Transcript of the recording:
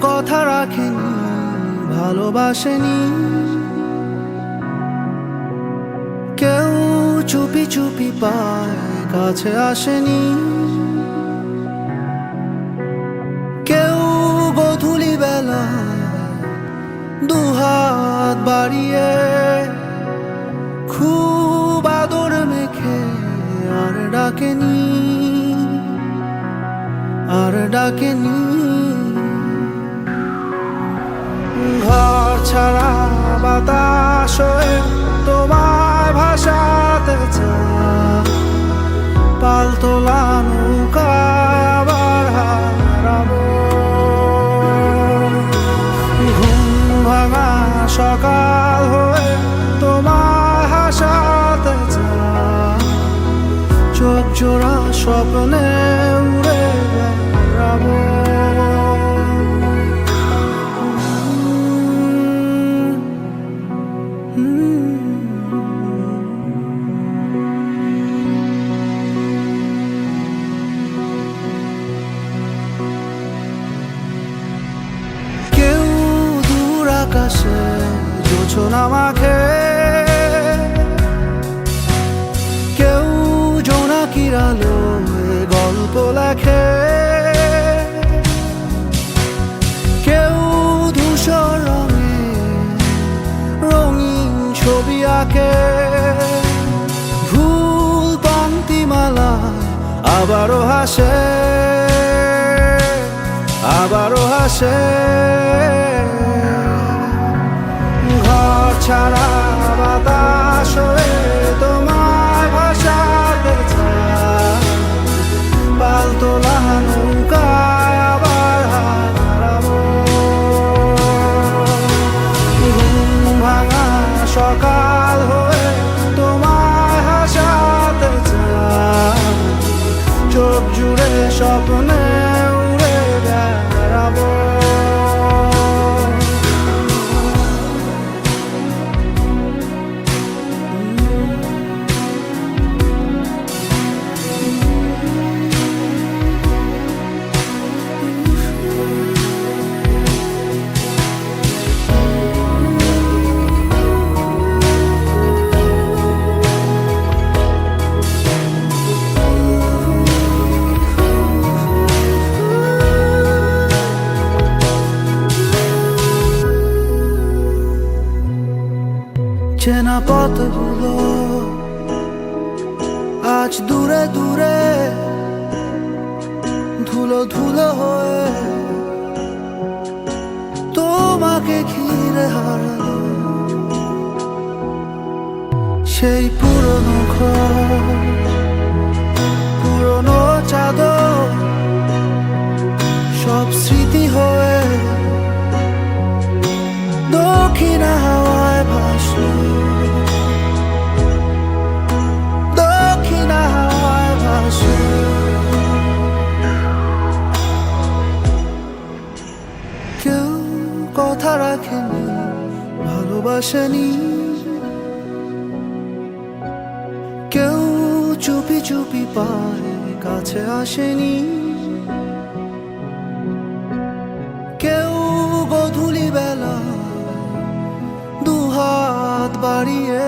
কথা রাখেনি, ভালোবাসেনি। কেউ চুপি চুপি পায়, কাছে আসেনি। কেউ গধূলি বেলা দুহাত বাড়িয়ে খুব আদর মেখে আর ডাকেনি, আর ডাকেনি। ঘর ছাড়া বাতাস হয়ে তোমায় ভাসাতে চায়, পালতোলা নৌকায় আবার হারাবো। ঘুম ভাঙা সকাল হয়ে তোমায় হাসাতে চায়, চোখ জোড়া স্বপ্নে উড়ে বেড়াবো। কেউ দূর আকাশে জোছনা মাখে, কেউ জোনাকির আলোয় গল্প লেখে, কেউ ধূসর রঙে রঙিন ছবি আঁকে। ভুল পংক্তিমালায় আবারও হাসে, আবারও হাসে। ঘর ছাড়া বাতাস হয়ে তোমায় ভাসাতে চায়, পালতোলা নৌকায় আবার হারাবো। ঘুম ভাঙা সকাল হয়ে তোমায় হাসাতে চায়, চোখ জুড়ে স্বপ্নে উড়ে বেড়াবো। চেনা পথগুলো আজ দূরে দূরে, ধুলো ধুলো হয়ে তোমাকে ঘিরে হারালো। সেই পুরনো ঘর, পুরনো চাদর, সব স্মৃতি হয়ে দক্ষিণা হাওয়ায় ভাসলো, দক্ষিণা হাওয়ায় ভাসলো। কেউ কথা রাখেনি, ভালোবাসেনি। কেউ চুপি চুপি পায়, কাছে আসেনি। কেউ গধূলি বেলা দুহাত বাড়িয়ে